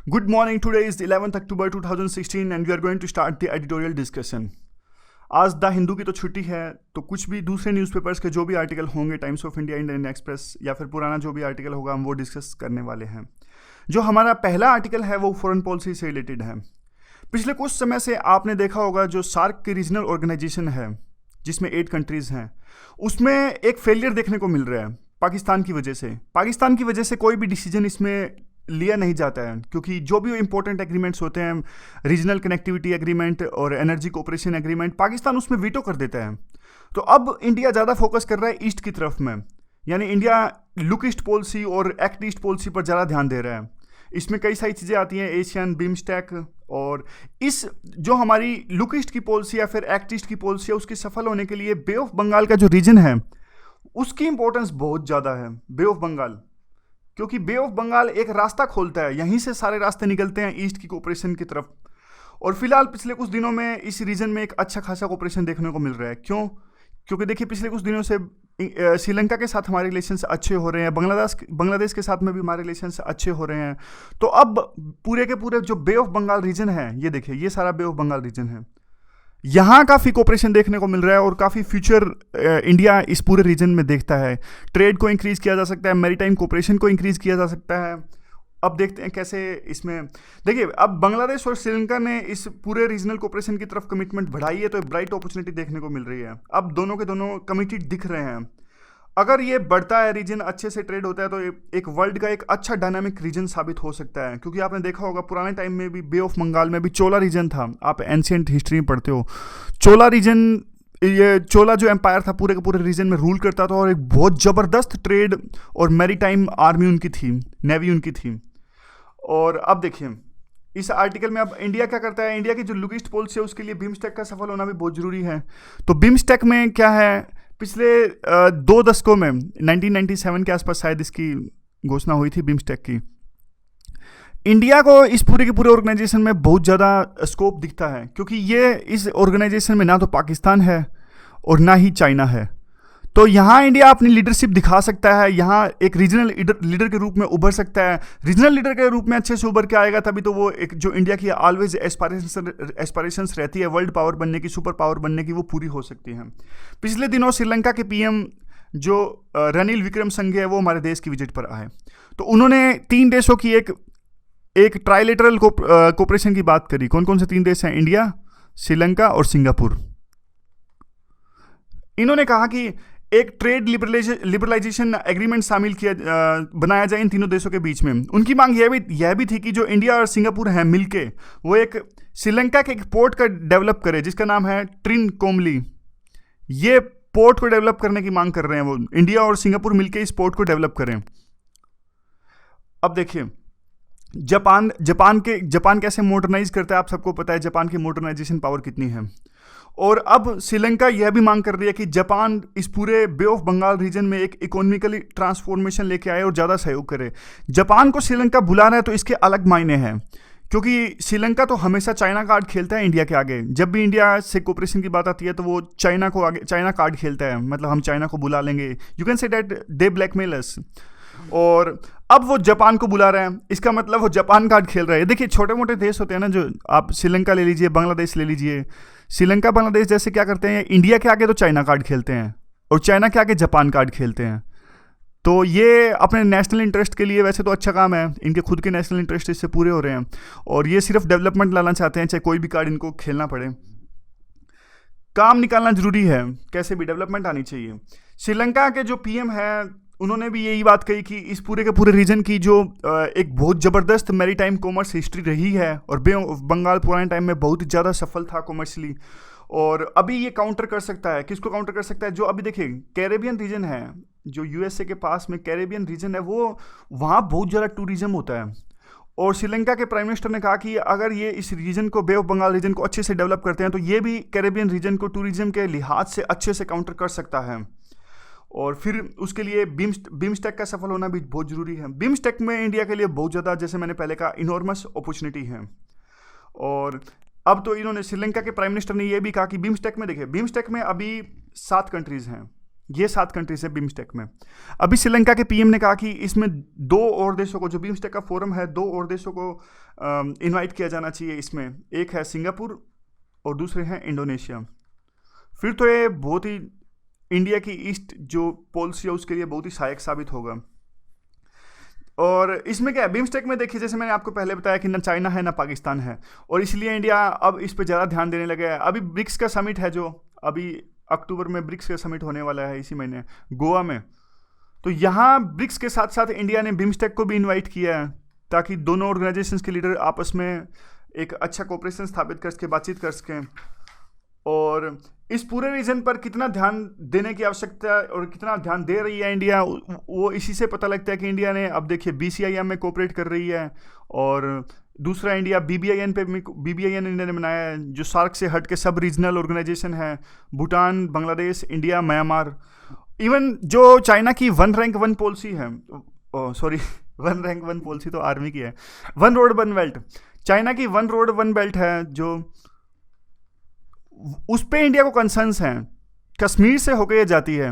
Good morning. Today is the 11th October 2016 and we are going to start the editorial discussion. आज the Hindu की तो छुट्टी है, तो कुछ भी दूसरे न्यूज़पेपर्स के जो भी आर्टिकल होंगे, times of India, Indian express या फिर पुराना जो भी आर्टिकल होगा हम वो डिस्कस करने वाले हैं। जो हमारा पहला आर्टिकल है वो फॉरेन पॉलिसी से रिलेटेड है। पिछले कुछ समय से आपने देखा होगा जो सार्क की रीजनल ऑर्गेनाइजेशन है जिसमें 8 कंट्रीज़ हैं, उसमें एक फेलियर देखने को मिल रहा है पाकिस्तान की वजह से। पाकिस्तान की वजह से कोई भी डिसीजन इसमें लिया नहीं जाता है, क्योंकि जो भी इंपॉर्टेंट एग्रीमेंट्स होते हैं, रीजनल कनेक्टिविटी एग्रीमेंट और एनर्जी कोऑपरेशन एग्रीमेंट, पाकिस्तान उसमें वीटो कर देता है। तो अब इंडिया ज़्यादा फोकस कर रहा है ईस्ट की तरफ में, यानी इंडिया लुक ईस्ट पॉलिसी और एक्ट ईस्ट पॉलिसी पर ज़्यादा ध्यान दे रहा है। इसमें कई सारी चीज़ें आती हैं, एशियन, बिम्स्टेक, और इस जो हमारी लुक ईस्ट की पॉलिसी या फिर एक्ट ईस्ट की पॉलिसी है उसकी सफल होने के लिए बे ऑफ बंगाल का जो रीजन है उसकी इंपॉर्टेंस बहुत ज़्यादा है। बे ऑफ बंगाल, क्योंकि बे ऑफ बंगाल एक रास्ता खोलता है, यहीं से सारे रास्ते निकलते हैं ईस्ट की कोऑपरेशन की तरफ। और फिलहाल पिछले कुछ दिनों में इस रीजन में एक अच्छा खासा कोऑपरेशन देखने को मिल रहा है। क्यों? क्योंकि देखिए पिछले कुछ दिनों से श्रीलंका के साथ हमारे रिलेशंस अच्छे हो रहे हैं, बांग्लादेश के साथ में भी हमारे रिलेशंस अच्छे हो रहे हैं। तो अब पूरे के पूरे जो बे ऑफ बंगाल रीजन है, ये देखिए, ये सारा बे ऑफ बंगाल रीजन है, यहाँ काफ़ी कोऑपरेशन देखने को मिल रहा है और काफ़ी फ्यूचर इंडिया इस पूरे रीजन में देखता है। ट्रेड को इंक्रीज़ किया जा सकता है, मैरीटाइम कोऑपरेशन को इंक्रीज़ किया जा सकता है। अब देखते हैं कैसे इसमें, देखिए अब बांग्लादेश और श्रीलंका ने इस पूरे रीजनल कोऑपरेशन की तरफ कमिटमेंट बढ़ाई है, तो एक ब्राइट अपॉर्चुनिटी देखने को मिल रही है। अब दोनों के दोनों कमिटेड दिख रहे हैं। अगर ये बढ़ता है, रीजन अच्छे से ट्रेड होता है, तो एक वर्ल्ड का एक अच्छा डायनामिक रीजन साबित हो सकता है। क्योंकि आपने देखा होगा पुराने टाइम में भी बे ऑफ बंगाल में भी चोला रीजन था, आप एंशिएंट हिस्ट्री में पढ़ते हो। चोला रीजन, ये चोला जो एम्पायर था पूरे के पूरे रीजन में रूल करता था और एक बहुत ज़बरदस्त ट्रेड और मैरीटाइम आर्मी उनकी थी, नेवी उनकी थी। और अब देखिए इस आर्टिकल में अब इंडिया क्या करता है। इंडिया की जो लुक ईस्ट पॉलिसी है उसके लिए बिम्स्टेक का सफल होना भी बहुत ज़रूरी है। तो बिम्स्टेक में क्या है, पिछले 2 दशकों में 1997 के आसपास शायद इसकी घोषणा हुई थी बिम्स्टेक की। इंडिया को इस पूरे के पूरे ऑर्गेनाइजेशन में बहुत ज़्यादा स्कोप दिखता है, क्योंकि ये इस ऑर्गेनाइजेशन में ना तो पाकिस्तान है और ना ही चाइना है। तो यहाँ इंडिया अपनी लीडरशिप दिखा सकता है, यहाँ एक रीजनल लीडर के रूप में उभर सकता है। रीजनल लीडर के रूप में अच्छे से उभर के आएगा तभी तो वो एक जो इंडिया की ऑलवेज एस्पायरेशंस रहती है वर्ल्ड पावर बनने की, सुपर पावर बनने की, वो पूरी हो सकती हैं। पिछले दिनों श्रीलंका के पीएम जो रनिल विक्रमसिंघे है वो हमारे देश की विजिट पर आए, तो उन्होंने 3 देशों की एक ट्राइलेटरल कोऑपरेशन की बात करी। कौन कौन से 3 देश हैं? इंडिया, श्रीलंका और सिंगापुर। इन्होंने कहा कि एक ट्रेड लिबरलाइजेशन एग्रीमेंट बनाया जाए इन तीनों देशों के बीच में। उनकी मांग यह भी थी कि जो इंडिया और सिंगापुर हैं मिलके वो एक श्रीलंका के एक पोर्ट का डेवलप करे जिसका नाम है ट्रिनकोमली। ये पोर्ट को डेवलप करने की मांग कर रहे हैं वो, इंडिया और सिंगापुर मिलके इस पोर्ट को डेवलप करें। अब देखिए जापान कैसे मॉडर्नाइज करता है, आप सबको पता है जापान की मॉडर्नाइजेशन पावर कितनी है। और अब श्रीलंका यह भी मांग कर रही है कि जापान इस पूरे बे ऑफ बंगाल रीजन में एक इकोनॉमिकली ट्रांसफॉर्मेशन लेके आए और ज़्यादा सहयोग करे। जापान को श्रीलंका बुला रहा है तो इसके अलग मायने हैं, क्योंकि श्रीलंका तो हमेशा चाइना कार्ड खेलता है इंडिया के आगे। जब भी इंडिया से कोऑपरेशन की बात आती है तो वो चाइना कार्ड खेलता है, मतलब हम चाइना को बुला लेंगे, you can say that they blackmail us. और अब वो जापान को बुला रहे हैं, इसका मतलब वो जापान कार्ड खेल रहे हैं। देखिए छोटे मोटे देश होते हैं ना, जो आप श्रीलंका ले लीजिए, बांग्लादेश ले लीजिए, श्रीलंका बांग्लादेश जैसे क्या करते हैं, इंडिया के आगे तो चाइना कार्ड खेलते हैं और चाइना के आगे जापान कार्ड खेलते हैं। तो ये अपने नेशनल इंटरेस्ट के लिए वैसे तो अच्छा काम है, इनके खुद के नेशनल इंटरेस्ट इससे पूरे हो रहे हैं और ये सिर्फ डेवलपमेंट लाना चाहते हैं, चाहे कोई भी कार्ड इनको खेलना पड़े। काम निकालना जरूरी है, कैसे भी डेवलपमेंट आनी चाहिए। श्रीलंका के जो पीएम है उन्होंने भी यही बात कही कि इस पूरे के पूरे रीजन की जो एक बहुत ज़बरदस्त मैरीटाइम कॉमर्स हिस्ट्री रही है और बे ऑफ बंगाल पुराने टाइम में बहुत ही ज़्यादा सफल था कॉमर्शली, और अभी ये काउंटर कर सकता है। किसको काउंटर कर सकता है? जो अभी देखिए कैरेबियन रीजन है, जो यूएसए के पास में कैरेबियन रीजन है, वो वहाँ बहुत ज़्यादा टूरिज्म होता है। और श्रीलंका के प्राइम मिनिस्टर ने कहा कि अगर ये इस रीजन को, बे ऑफ बंगाल रीजन को अच्छे से डेवलप करते हैं तो ये भी कैरेबियन रीजन को टूरिज्म के लिहाज से अच्छे से काउंटर कर सकता है। और फिर उसके लिए बिम्स्टेक का सफल होना भी बहुत ज़रूरी है। बिम्स्टेक में इंडिया के लिए बहुत ज़्यादा, जैसे मैंने पहले कहा, इनॉर्मस अपॉर्चुनिटी है। और अब तो इन्होंने, श्रीलंका के प्राइम मिनिस्टर ने यह भी कहा कि बिम्स्टेक में, देखिए बिम्स्टेक में अभी 7 कंट्रीज़ हैं, ये 7 कंट्रीज है बिम्स्टेक में। अभी श्रीलंका के पीएम ने कहा कि इसमें 2 और देशों को, जो बिम्स्टेक का फोरम है, 2 और देशों को इनवाइट किया जाना चाहिए इसमें। एक है सिंगापुर और दूसरे हैं इंडोनेशिया। फिर तो ये बहुत ही इंडिया की ईस्ट जो पॉलिसी है उसके लिए बहुत ही सहायक साबित होगा। और इसमें क्या है, बिम्स्टेक में देखिए, जैसे मैंने आपको पहले बताया कि ना चाइना है ना पाकिस्तान है, और इसलिए इंडिया अब इस पर ज़्यादा ध्यान देने लगा है। अभी ब्रिक्स का समिट है, जो अभी अक्टूबर में ब्रिक्स का समिट होने वाला है इसी महीने गोवा में। तो यहाँ ब्रिक्स के साथ साथ इंडिया ने बिम्स्टेक को भी इनवाइट किया है, ताकि दोनों ऑर्गेनाइजेशंस के लीडर आपस में एक अच्छा कोऑपरेशन स्थापित कर सके, बातचीत कर सकें। और इस पूरे रीजन पर कितना ध्यान देने की आवश्यकता है और कितना ध्यान दे रही है इंडिया, वो इसी से पता लगता है कि इंडिया ने अब देखिए BCIM में कोऑपरेट कर रही है। और दूसरा इंडिया BBIN इंडिया ने बनाया है, जो सार्क से हट के सब रीजनल ऑर्गेनाइजेशन है। Bhutan, Bangladesh, India, Myanmar, even जो चाइना की 1 रैंक 1 पॉलिसी है, सॉरी 1 रैंक 1 पॉलिसी तो आर्मी की है, 1 रोड 1 बेल्ट, चाइना की 1 रोड 1 बेल्ट है, जो उस पे इंडिया को कंसर्न्स हैं। कश्मीर से होकर ये जाती है,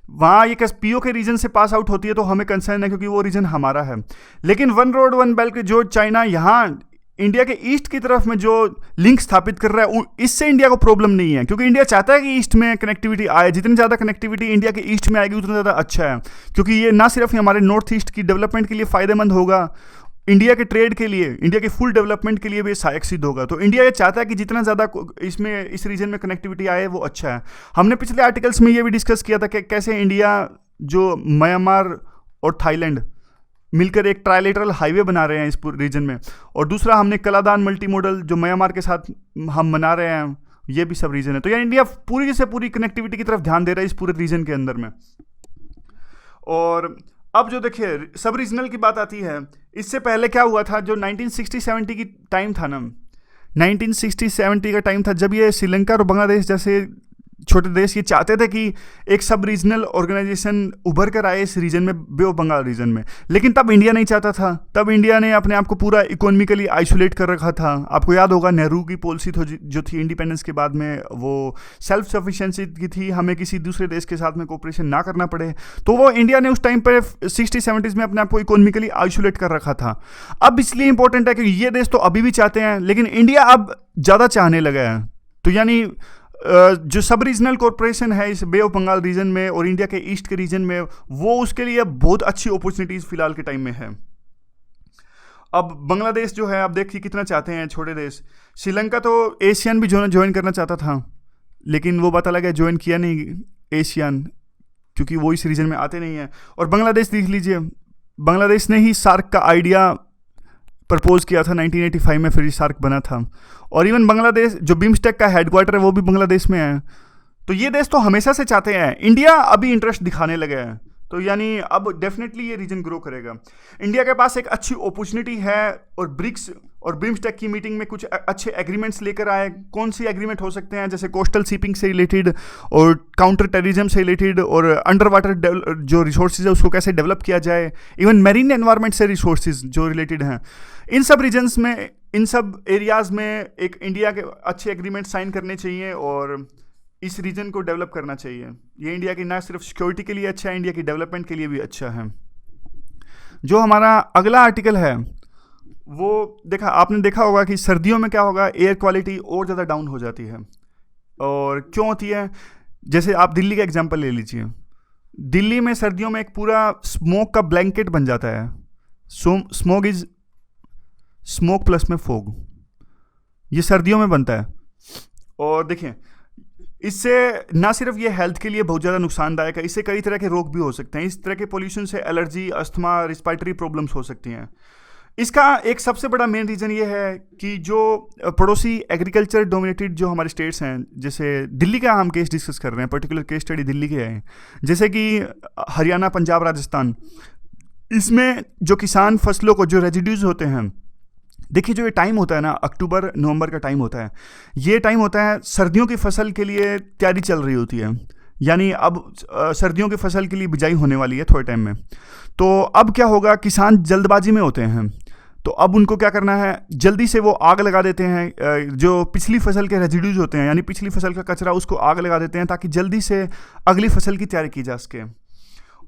वहाँ ये PO के रीजन से पास आउट होती है, तो हमें कंसर्न है क्योंकि वो रीजन हमारा है। लेकिन 1 रोड 1 बेल्ट जो चाइना यहाँ इंडिया के ईस्ट की तरफ में जो लिंक स्थापित कर रहा है, इससे इंडिया को प्रॉब्लम नहीं है, क्योंकि इंडिया चाहता है कि ईस्ट में कनेक्टिविटी आए। जितनी ज़्यादा कनेक्टिविटी इंडिया के ईस्ट में आएगी उतना ज़्यादा अच्छा है, क्योंकि ये ना सिर्फ हमारे नॉर्थ ईस्ट की डेवलपमेंट के लिए फ़ायदेमंद होगा, इंडिया के ट्रेड के लिए, इंडिया के फुल डेवलपमेंट के लिए भी सहायक सिद्ध होगा। तो इंडिया ये चाहता है कि जितना ज़्यादा इसमें इस रीजन में कनेक्टिविटी आए वो अच्छा है। हमने पिछले आर्टिकल्स में ये भी डिस्कस किया था कि कैसे इंडिया जो म्यांमार और थाईलैंड मिलकर एक ट्राइलेटरल हाईवे बना रहे हैं इस पूरे रीजन में, और दूसरा हमने कलादान मल्टी मॉडल जो म्यांमार के साथ हम बना रहे हैं, ये भी सब रीजन है। तो यार इंडिया पूरी से पूरी कनेक्टिविटी की तरफ ध्यान दे रहा है इस पूरे रीजन के अंदर में। और अब जो देखिए सब रीजनल की बात आती है, इससे पहले क्या हुआ था, जो 1960-70 की टाइम था ना, 1960-70 का टाइम था जब ये श्रीलंका और बांग्लादेश जैसे छोटे देश ये चाहते थे कि एक सब रीजनल ऑर्गेनाइजेशन उभर कर आए इस रीजन में, बे ऑफ बंगाल रीजन में। लेकिन तब इंडिया नहीं चाहता था, तब इंडिया ने अपने आप को पूरा इकोनॉमिकली आइसोलेट कर रखा था। आपको याद होगा नेहरू की पॉलिसी जो थी इंडिपेंडेंस के बाद में, वो सेल्फ सफिशिएंसी की थी, हमें किसी दूसरे देश के साथ में कोऑपरेशन ना करना पड़े। तो वो इंडिया ने उस टाइम पर 60-70s में अपने आप को इकोनॉमिकली आइसोलेट कर रखा था। अब इसलिए इंपॉर्टेंट है कि ये देश तो अभी भी चाहते हैं, लेकिन इंडिया अब ज़्यादा चाहने लगा है। तो यानी जो सब रीजनल कॉर्पोरेशन है इस बे ऑफ बंगाल रीजन में और इंडिया के ईस्ट के रीजन में, वो उसके लिए बहुत अच्छी अपॉर्चुनिटीज़ फिलहाल के टाइम में है। अब बांग्लादेश जो है, आप देखिए कितना चाहते हैं छोटे देश। श्रीलंका तो एशियन भी ज्वाइन करना चाहता था, लेकिन वो पता लगा ज्वाइन किया नहीं एशियन, क्योंकि वो इस रीजन में आते नहीं हैं। और बांग्लादेश देख लीजिए, बांग्लादेश ने ही सार्क का आइडिया प्रपोज किया था 1985 में, फिर सार्क बना था। और इवन बांग्लादेश जो बिम्स्टेक का हेडक्वार्टर है वो भी बांग्लादेश में है। तो ये देश तो हमेशा से चाहते हैं, इंडिया अभी इंटरेस्ट दिखाने लगे हैं। तो यानी अब डेफिनेटली ये रीजन ग्रो करेगा। इंडिया के पास एक अच्छी अपॉर्चुनिटी है, और ब्रिक्स और बिम्स्टेक की मीटिंग में कुछ अच्छे एग्रीमेंट्स लेकर आए। कौन सी एग्रीमेंट हो सकते हैं, जैसे कोस्टल शिपिंग से रिलेटेड और काउंटर टेररिज्म से रिलेटेड, और अंडर वाटर जो रिसोर्सेज है उसको कैसे डेवलप किया जाए, इवन मेरीन एनवायरनमेंट से रिसोर्सेज जो रिलेटेड हैं। इन सब रीजन्स में, इन सब एरियाज़ में एक इंडिया के अच्छे एग्रीमेंट साइन करने चाहिए और इस रीजन को डेवलप करना चाहिए। ये इंडिया की ना सिर्फ सिक्योरिटी के लिए अच्छा है, इंडिया की डेवलपमेंट के लिए भी अच्छा है। जो हमारा अगला आर्टिकल है वो आपने देखा होगा कि सर्दियों में क्या होगा, एयर क्वालिटी और ज़्यादा डाउन हो जाती है। और क्यों होती है, जैसे आप दिल्ली का एग्जांपल ले लीजिए। दिल्ली में सर्दियों में एक पूरा स्मोक का ब्लैंकेट बन जाता है। स्मोक प्लस में फोग, ये सर्दियों में बनता है। और देखिए इससे ना सिर्फ ये हेल्थ के लिए बहुत ज़्यादा नुकसानदायक है, इससे कई तरह के रोग भी हो सकते हैं। इस तरह के पोल्यूशन से एलर्जी, अस्थमा, रिस्पायरेटरी प्रॉब्लम्स हो सकती हैं। इसका एक सबसे बड़ा मेन रीज़न ये है कि जो पड़ोसी एग्रीकल्चर डोमिनेटेड जो हमारे स्टेट्स हैं, जैसे दिल्ली का हम केस डिस्कस कर रहे हैं, पर्टिकुलर केस स्टडी दिल्ली के हैं, जैसे कि हरियाणा, पंजाब, राजस्थान, इसमें जो किसान फसलों को जो रेजिड्यूज होते हैं, देखिए जो ये टाइम होता है ना, अक्टूबर नवंबर का टाइम होता है, ये टाइम होता है सर्दियों की फसल के लिए तैयारी चल रही होती है। यानी अब सर्दियों की फसल के लिए बिजाई होने वाली है थोड़े टाइम में। तो अब क्या होगा, किसान जल्दबाजी में होते हैं, तो अब उनको क्या करना है, जल्दी से वो आग लगा देते हैं, जो पिछली फसल के रेजिड्यूज होते हैं यानी पिछली फसल का कचरा, उसको आग लगा देते हैं ताकि जल्दी से अगली फसल की तैयारी की जा सके।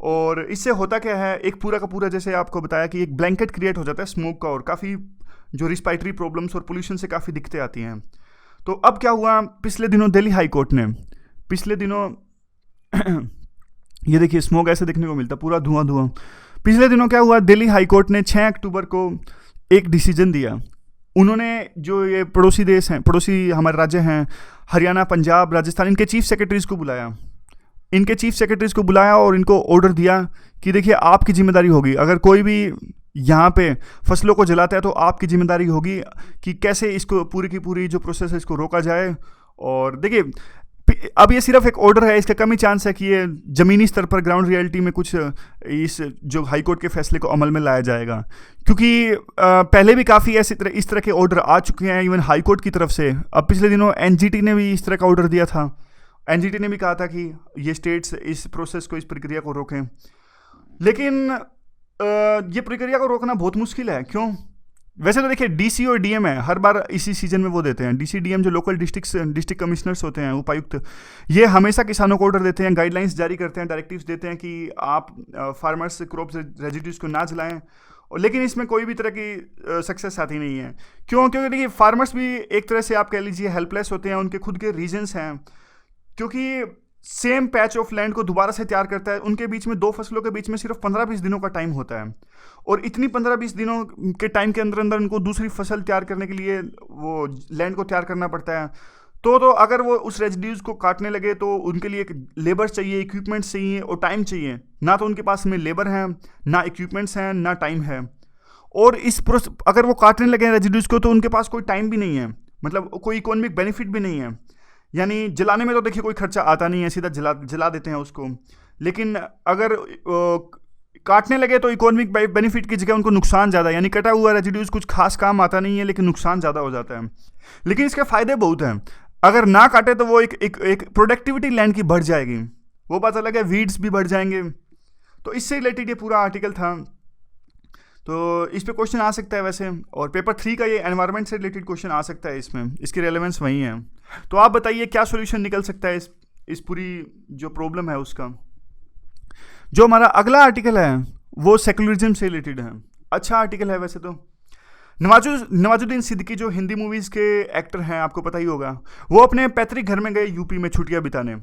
और इससे होता क्या है, एक पूरा का पूरा, जैसे आपको बताया कि एक ब्लैंकेट क्रिएट हो जाता है स्मोक का, और काफ़ी जो रिस्पायरेटरी प्रॉब्लम्स और पोल्यूशन से काफ़ी दिक्कतें आती हैं। तो अब क्या हुआ, पिछले दिनों दिल्ली हाई कोर्ट ने, पिछले दिनों ये देखिए स्मोक ऐसे देखने को मिलता, पूरा धुआं धुआं। पिछले दिनों क्या हुआ, दिल्ली हाई कोर्ट ने 6 अक्टूबर को एक डिसीजन दिया। उन्होंने जो ये पड़ोसी देश हैं, पड़ोसी हमारे राज्य हैं, हरियाणा, पंजाब, राजस्थान, इनके चीफ सेक्रेटरीज को बुलाया और इनको ऑर्डर दिया कि देखिए आपकी जिम्मेदारी होगी, अगर कोई भी यहाँ पे फसलों को जलाता है तो आपकी जिम्मेदारी होगी कि कैसे इसको पूरी की पूरी जो प्रोसेस है इसको रोका जाए। और देखिए अब ये सिर्फ एक ऑर्डर है, इसका कम ही चांस है कि ये ज़मीनी स्तर पर ग्राउंड रियलिटी में कुछ इस जो हाई कोर्ट के फैसले को अमल में लाया जाएगा, क्योंकि पहले भी काफ़ी इस तरह के ऑर्डर आ चुके हैं इवन हाई कोर्ट की तरफ से। अब पिछले दिनों एनजीटी ने भी इस तरह का ऑर्डर दिया था, एनजीटी ने भी कहा था कि ये स्टेट्स इस प्रोसेस को, इस प्रक्रिया को रोकें। लेकिन ये प्रक्रिया को रोकना बहुत मुश्किल है। क्यों? वैसे तो देखिए डीसी और डीएम है, हर बार इसी सीजन में वो देते हैं, डीसी डीएम जो लोकल डिस्ट्रिक्ट कमिश्नर्स होते हैं, उपायुक्त, ये हमेशा किसानों को ऑर्डर देते हैं, गाइडलाइंस जारी करते हैं, डायरेक्टिव्स देते हैं कि आप फार्मर्स क्रॉप रेजिड्यूज को ना जलाएं। और लेकिन इसमें कोई भी तरह की सक्सेस आती नहीं है। क्यों? क्योंकि देखिए फार्मर्स भी एक तरह से आप कह लीजिए हेल्पलेस होते हैं, उनके खुद के रीजंस हैं, क्योंकि सेम पैच ऑफ लैंड को दोबारा से तैयार करता है, उनके बीच में 2 फसलों के बीच में सिर्फ 15-20 दिनों का टाइम होता है, और इतनी 15-20 दिनों के टाइम के अंदर अंदर उनको दूसरी फसल तैयार करने के लिए वो लैंड को तैयार करना पड़ता है। तो अगर वो उस रेजिड्यूज को काटने लगे तो उनके लिए एक लेबर चाहिए, इक्विपमेंट्स चाहिए और टाइम चाहिए। ना तो उनके पास में लेबर है, ना इक्विपमेंट्स हैं, ना टाइम है। और अगर वो काटने लगे रेजिड्यूज को तो उनके पास कोई टाइम भी नहीं है, मतलब कोई इकोनॉमिक बेनिफिट भी नहीं है। यानी जलाने में तो देखिए कोई खर्चा आता नहीं है, सीधा जला देते हैं उसको। लेकिन अगर काटने लगे तो इकोनॉमिक बेनिफिट की जगह उनको नुकसान ज़्यादा, यानी कटा हुआ रेजिड्यूज कुछ खास काम आता नहीं है लेकिन नुकसान ज़्यादा हो जाता है। लेकिन इसके फ़ायदे बहुत हैं। अगर ना काटे तो वो एक प्रोडक्टिविटी लैंड की बढ़ जाएगी, वो बात अलग है, वीड्स भी बढ़ जाएंगे। तो इससे रिलेटेड ये पूरा आर्टिकल था। तो इस पे क्वेश्चन आ सकता है वैसे, और पेपर 3 का ये एनवायरनमेंट से रिलेटेड क्वेश्चन आ सकता है, इसमें इसकी रेलेवेंस वही है। तो आप बताइए क्या सॉल्यूशन निकल सकता है इस पूरी जो प्रॉब्लम है उसका। जो हमारा अगला आर्टिकल है वो सेकुलरिज्म से रिलेटेड है। अच्छा आर्टिकल है वैसे तो। नवाजुद्दीन सिद्दीकी जो हिंदी मूवीज़ के एक्टर हैं, आपको पता ही होगा, वो अपने पैतृक घर में गए यूपी में छुट्टियां बिताने।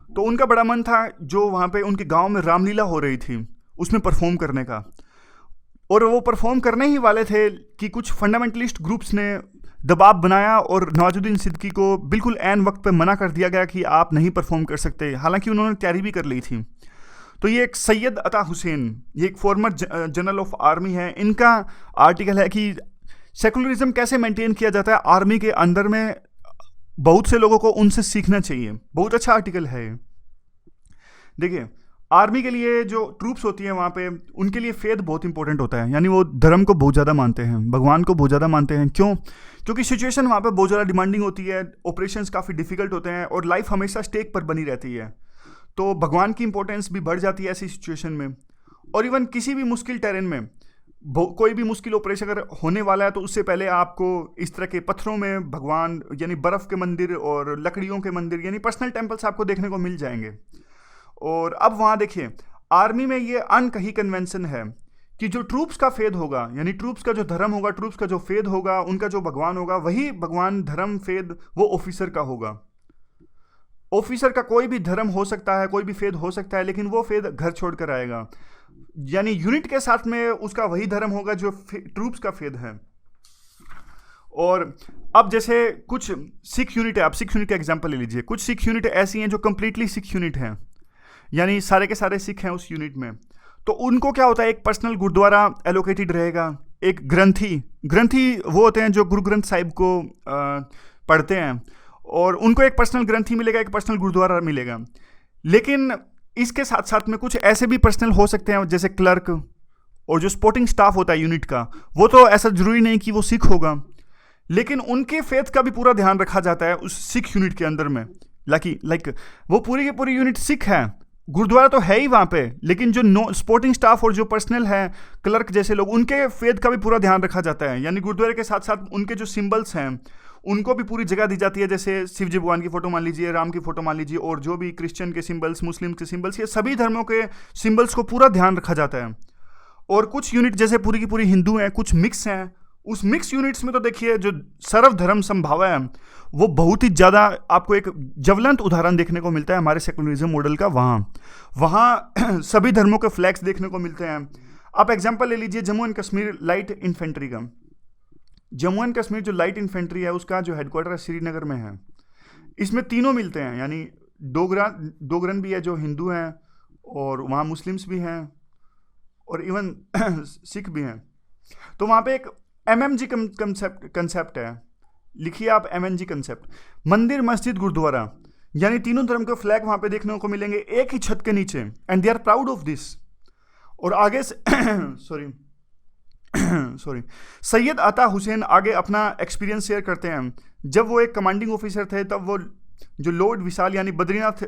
तो उनका बड़ा मन था जो वहाँ पे उनके गांव में रामलीला हो रही थी उसमें परफॉर्म करने का। और वो परफॉर्म करने ही वाले थे कि कुछ फंडामेंटलिस्ट ग्रुप्स ने दबाव बनाया और नवाजुद्दीन सिद्दीकी को बिल्कुल ऐन वक्त पे मना कर दिया गया कि आप नहीं परफॉर्म कर सकते, हालांकि उन्होंने तैयारी भी कर ली थी। तो ये एक सैयद अता हुसैन, ये एक फॉर्मर जनरल ऑफ आर्मी है, इनका आर्टिकल है कि सेकुलरिज्म कैसे मेंटेन किया जाता है आर्मी के अंदर में, बहुत से लोगों को उनसे सीखना चाहिए। बहुत अच्छा आर्टिकल है। देखिए आर्मी के लिए जो ट्रूप्स होती हैं वहाँ पे, उनके लिए फेथ बहुत इंपॉर्टेंट होता है, यानी वो धर्म को बहुत ज़्यादा मानते हैं, भगवान को बहुत ज़्यादा मानते हैं। क्यों? क्योंकि सिचुएशन वहाँ पे बहुत ज़्यादा डिमांडिंग होती है, ऑपरेशंस काफ़ी डिफिकल्ट होते हैं और लाइफ हमेशा स्टेक पर बनी रहती है। तो भगवान की इंपॉर्टेंस भी बढ़ जाती है ऐसी सिचुएशन में। और इवन किसी भी मुश्किल टेरेन में कोई भी मुश्किल ऑपरेशन अगर होने वाला है तो उससे पहले आपको इस तरह के पत्थरों में भगवान, यानी बर्फ़ के मंदिर और लकड़ियों के मंदिर, यानी पर्सनल टेम्पल्स आपको देखने को मिल जाएंगे। और अब वहाँ देखिए आर्मी में ये अनकही कन्वेंशन है कि जो ट्रूप्स का फेद होगा, यानी ट्रूप्स का जो धर्म होगा, ट्रूप्स का जो फेद होगा, उनका जो भगवान होगा, वही भगवान धर्म फेद वो ऑफिसर का होगा। ऑफिसर का कोई भी धर्म हो सकता है, कोई भी फेद हो सकता है, लेकिन वो फेद घर छोड़ कर आएगा, यानी यूनिट के साथ में उसका वही धर्म होगा जो ट्रूप्स का फेद है। और अब जैसे कुछ सिख यूनिट है, आप सिख यूनिट का एग्जांपल ले लीजिए। कुछ सिख यूनिट ऐसी हैं जो कंप्लीटली सिख यूनिट हैं, यानी सारे के सारे सिख हैं उस यूनिट में। तो उनको क्या होता है, एक पर्सनल गुरुद्वारा एलोकेटेड रहेगा, एक ग्रंथी वो होते हैं जो गुरु ग्रंथ साहिब को पढ़ते हैं, और उनको एक पर्सनल ग्रंथी मिलेगा, एक पर्सनल गुरुद्वारा मिलेगा। लेकिन इसके साथ साथ में कुछ ऐसे भी पर्सनल हो सकते हैं जैसे क्लर्क, और जो सपोर्टिंग स्टाफ होता है यूनिट का, वो तो ऐसा जरूरी नहीं कि वो सिख होगा, लेकिन उनके फेथ का भी पूरा ध्यान रखा जाता है उस सिख यूनिट के अंदर में। लाइक वो पूरी की पूरी यूनिट सिख है, गुरुद्वारा तो है ही वहाँ पे, लेकिन जो नो सपोर्टिंग स्टाफ और जो पर्सनल है, क्लर्क जैसे लोग, उनके फेथ का भी पूरा ध्यान रखा जाता है। यानी गुरुद्वारे के साथ साथ उनके जो सिंबल्स हैं उनको भी पूरी जगह दी जाती है। जैसे शिव जी भगवान की फोटो मान लीजिए, राम की फोटो मान लीजिए, और जो भी क्रिश्चियन के सिंबल्स, मुस्लिम के सिंबल्स, ये सभी धर्मों के सिंबल्स को पूरा ध्यान रखा जाता है। और कुछ यूनिट जैसे पूरी की पूरी हिंदू हैं, कुछ मिक्स हैं, उस मिक्स यूनिट्स में तो देखिए जो सर्वधर्म संभाव है वो बहुत ही ज़्यादा आपको एक ज्वलंत उदाहरण देखने को मिलता है हमारे सेकुलरिज्म मॉडल का। वहाँ सभी धर्मों के फ्लैग्स देखने को मिलते हैं। आप एग्जांपल ले लीजिए Jammu and Kashmir light infantry का। जम्मू एंड कश्मीर जो लाइट इन्फेंट्री है उसका जो हेडक्वार्टर है श्रीनगर में है। इसमें तीनों मिलते हैं, यानी डोगरन भी है जो हिंदू हैं, और वहाँ मुस्लिम्स भी हैं, और इवन सिख भी हैं। तो वहाँ पे एक MMG कंसेप्ट है, लिखिए आप MMG कंसेप्ट, मंदिर मस्जिद गुरुद्वारा, यानी तीनों धर्म के फ्लैग वहाँ पे देखने को मिलेंगे एक ही छत के नीचे, and they are proud of this. और आगे से सॉरी सैयद अता हुसैन आगे अपना एक्सपीरियंस शेयर करते हैं। जब वो एक कमांडिंग ऑफिसर थे तब वो जो लॉर्ड विशाल यानी बद्रीनाथ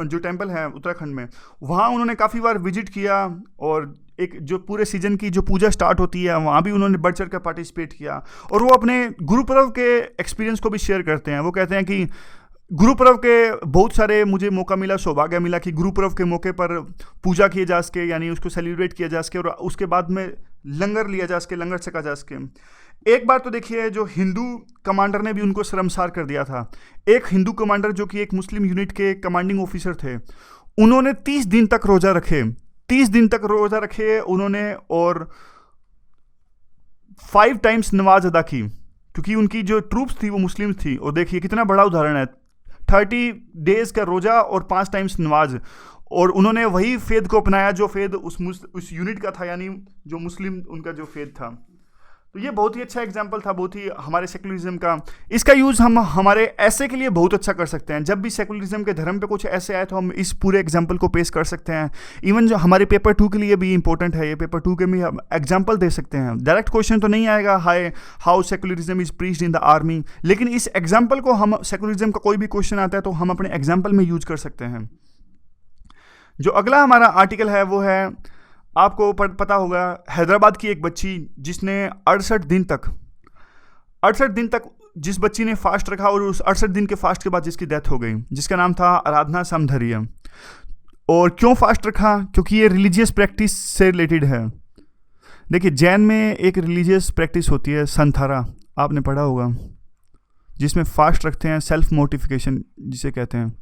जो टेम्पल है उत्तराखंड में, वहाँ उन्होंने काफ़ी बार विजिट किया, और एक जो पूरे सीजन की जो पूजा स्टार्ट होती है वहाँ भी उन्होंने बढ़ चढ़ कर पार्टिसिपेट किया। और वो अपने गुरुपर्व के एक्सपीरियंस को भी शेयर करते हैं। वो कहते हैं कि गुरुपर्व के बहुत सारे मुझे मौका मिला, सौभाग्य मिला कि गुरुपर्व के मौके पर पूजा किए जा सके, यानी उसको सेलिब्रेट किया जा सके, और उसके बाद में लंगर लिया जा सके, लंगर छका जा सके। एक बार तो देखिए जो हिंदू कमांडर ने भी उनको शर्मसार कर दिया था। एक हिंदू कमांडर जो कि एक मुस्लिम यूनिट के कमांडिंग ऑफिसर थे, उन्होंने 30 दिन तक रोजा रखे, 30 दिन तक रोजा रखे उन्होंने, और 5 टाइम्स नमाज अदा की, क्योंकि उनकी जो ट्रूप्स थी वो मुस्लिम थी। और देखिए कितना बड़ा उदाहरण है, 30 डेज का रोजा और 5 टाइम्स नमाज, और उन्होंने वही फेद को अपनाया जो फेद उस यूनिट का था, यानी जो मुस्लिम उनका जो फेद था। तो ये बहुत ही अच्छा एग्जाम्पल था, बहुत ही हमारे सेकुलरिज्म का। इसका यूज़ हम हमारे ऐसे के लिए बहुत अच्छा कर सकते हैं। जब भी सेकुलरिज्म के धर्म पे कुछ ऐसे आए तो हम इस पूरे एग्जाम्पल को पेश कर सकते हैं। इवन जो हमारे पेपर 2 के लिए भी इंपॉर्टेंट है, ये पेपर 2 के भी हम एग्जाम्पल दे सकते हैं। डायरेक्ट क्वेश्चन तो नहीं आएगा how secularism is preached in the army, लेकिन इस एग्जाम्पल को हम, सेकुलरिज्म का कोई भी क्वेश्चन आता है तो हम अपने एग्जाम्पल में यूज कर सकते हैं। जो अगला हमारा आर्टिकल है वो है, आपको पता होगा, हैदराबाद की एक बच्ची जिसने 68 दिन तक जिस बच्ची ने फास्ट रखा, और उस 68 दिन के फास्ट के बाद जिसकी डेथ हो गई, जिसका नाम था आराधना समधरिया। और क्यों फास्ट रखा? क्योंकि ये रिलीजियस प्रैक्टिस से रिलेटेड है। देखिए जैन में एक रिलीजियस प्रैक्टिस होती है संथारा, आपने पढ़ा होगा, जिसमें फास्ट रखते हैं, सेल्फ मोटिफिकेशन जिसे कहते हैं।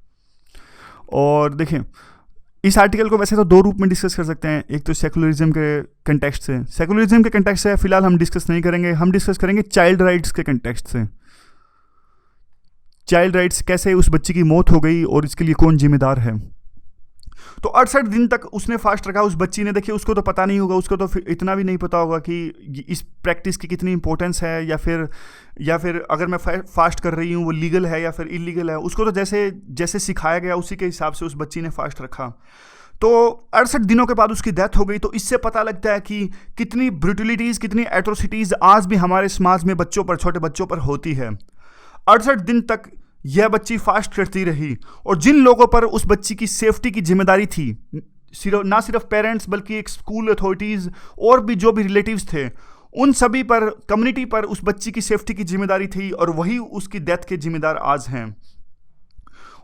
और देखिए इस आर्टिकल को वैसे तो 2 रूप में डिस्कस कर सकते हैं। एक तो सेकुलरिज्म के कंटेक्स्ट से, सेकुलरिज्म के कंटेक्स्ट से फिलहाल हम डिस्कस नहीं करेंगे, हम डिस्कस करेंगे चाइल्ड राइट्स के कंटेक्स्ट से। चाइल्ड राइट्स, कैसे उस बच्ची की मौत हो गई और इसके लिए कौन जिम्मेदार है। तो 68 दिन तक उसने फास्ट रखा उस बच्ची ने। देखिए उसको तो पता नहीं होगा, उसको तो इतना भी नहीं पता होगा कि इस प्रैक्टिस की कितनी इंपॉर्टेंस है, या फिर अगर मैं फास्ट कर रही हूँ वो लीगल है या फिर इलीगल है। उसको तो जैसे सिखाया गया उसी के हिसाब से उस बच्ची ने फास्ट रखा। तो 68 दिनों के बाद उसकी डेथ हो गई। तो इससे पता लगता है कि कितनी ब्रूटलिटीज़, कितनी एट्रोसिटीज़ आज भी हमारे समाज में बच्चों पर, छोटे बच्चों पर होती है। 68 दिन तक यह बच्ची फास्ट करती रही, और जिन लोगों पर उस बच्ची की सेफ्टी की जिम्मेदारी थी, ना सिर्फ पेरेंट्स बल्कि एक स्कूल अथॉरिटीज़ और भी जो भी रिलेटिव्स थे, उन सभी पर, कम्युनिटी पर उस बच्ची की सेफ्टी की जिम्मेदारी थी, और वही उसकी डेथ के जिम्मेदार आज हैं।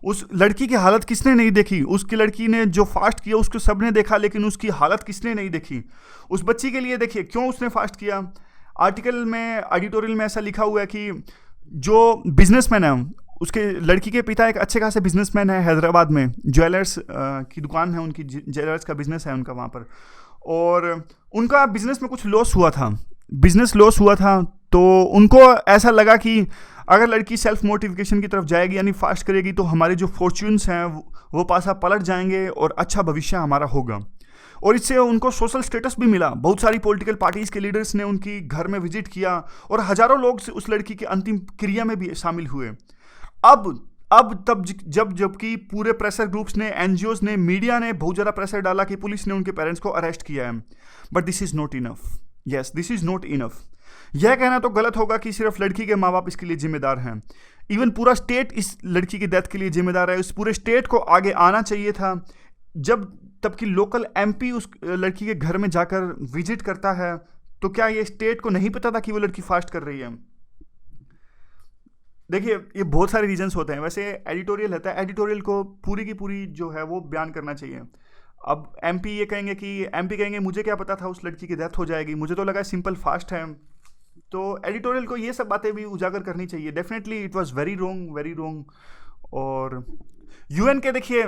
उस लड़की की हालत किसने नहीं देखी? उसकी लड़की ने जो फास्ट किया उसको सबने देखा, लेकिन उसकी हालत किसने नहीं देखी? उस बच्ची के लिए देखिए क्यों उसने फास्ट किया। आर्टिकल में, एडिटोरियल में ऐसा लिखा हुआ है कि जो बिजनेसमैन है, उसके लड़की के पिता एक अच्छे खासे बिजनेसमैन है हैदराबाद में, ज्वेलर्स की दुकान है उनकी, ज्वेलर्स का बिजनेस है उनका वहाँ पर, और उनका बिजनेस में कुछ लॉस हुआ था, बिजनेस लॉस हुआ था। तो उनको ऐसा लगा कि अगर लड़की सेल्फ मोटिफिकेशन की तरफ जाएगी, यानी फास्ट करेगी, तो हमारे जो फॉर्च्यून्स हैं वो पासा पलट जाएंगे और अच्छा भविष्य हमारा होगा। और इससे उनको सोशल स्टेटस भी मिला। बहुत सारी पॉलिटिकल पार्टीज़ के लीडर्स ने उनकी घर में विजिट किया, और हज़ारों लोग उस लड़की की अंतिम क्रिया में भी शामिल हुए। जबकि पूरे प्रेशर ग्रुप्स ने, एनजीओज ने, मीडिया ने बहुत ज़्यादा प्रेशर डाला कि पुलिस ने उनके पेरेंट्स को अरेस्ट किया है। But this is not enough. Yes, this is not enough. यह कहना तो गलत होगा कि सिर्फ लड़की के माँ बाप इसके लिए जिम्मेदार हैं। इवन पूरा स्टेट इस लड़की की डेथ के लिए जिम्मेदार है। उस पूरे स्टेट को आगे आना चाहिए था, जब तब की लोकल एमपी उस लड़की के घर में जाकर विजिट करता है, तो क्या ये स्टेट को नहीं पता था कि वो लड़की फास्ट कर रही है? देखिए, ये बहुत सारे रीजंस होते हैं। वैसे एडिटोरियल रहता है, एडिटोरियल को पूरी की पूरी जो है वो बयान करना चाहिए। अब एमपी कहेंगे मुझे क्या पता था उस लड़की की डेथ हो जाएगी, मुझे तो लगा सिंपल फास्ट है। तो एडिटोरियल को ये सब बातें भी उजागर करनी चाहिए। Definitely it was very wrong, very wrong. और यूएन के देखिए,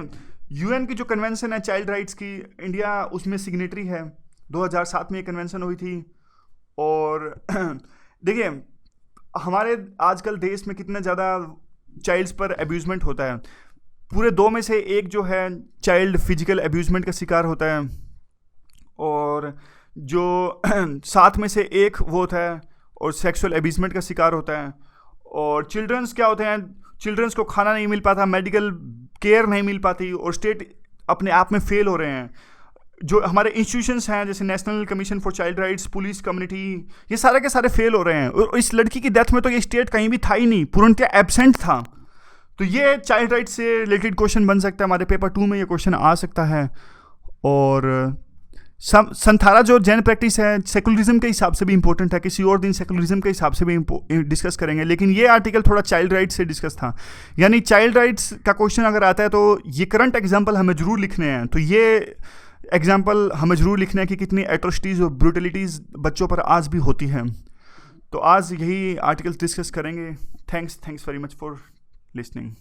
यूएन की जो कन्वेंशन है चाइल्ड राइट्स की, इंडिया उसमें सिग्नेटरी है। 2007 में ये कन्वेंशन हुई थी। और देखिए, हमारे आजकल देश में कितना ज़्यादा चाइल्ड्स पर अब्यूजमेंट होता है। पूरे 2 में से 1 जो है चाइल्ड फिजिकल अब्यूजमेंट का शिकार होता है, और जो 7 में से 1 वो होता है और सेक्सुअल अब्यूजमेंट का शिकार होता है। और चिल्ड्रंस क्या होते हैं, चिल्ड्रंस को खाना नहीं मिल पाता, मेडिकल केयर नहीं मिल पाती, और स्टेट अपने आप में फेल हो रहे हैं। जो हमारे इंस्टीट्यूशंस हैं जैसे national commission for child rights, police community, ये सारे के सारे फेल हो रहे हैं। और इस लड़की की डेथ में तो ये स्टेट कहीं भी था ही नहीं, पूर्णतः एब्सेंट था। तो ये चाइल्ड राइट्स से रिलेटेड क्वेश्चन बन सकता है, हमारे पेपर 2 में ये क्वेश्चन आ सकता है। और संथारा जो जैन प्रैक्टिस है सेकुलरिज्म के हिसाब से भी इंपॉर्टेंट है, किसी और दिन सेकुलरिज्म के हिसाब से भी डिस्कस करेंगे, लेकिन ये आर्टिकल थोड़ा चाइल्ड राइट्स से डिस्कस था। यानी चाइल्ड राइट्स का क्वेश्चन अगर आता है तो ये करंट एग्जाम्पल हमें जरूर लिखने हैं। तो ये एग्जाम्पल हमें जरूर लिखना है कि कितनी एट्रोसिटीज़ और ब्रूटलिटीज़ बच्चों पर आज भी होती हैं। तो आज यही आर्टिकल डिस्कस करेंगे। Thanks very much for listening.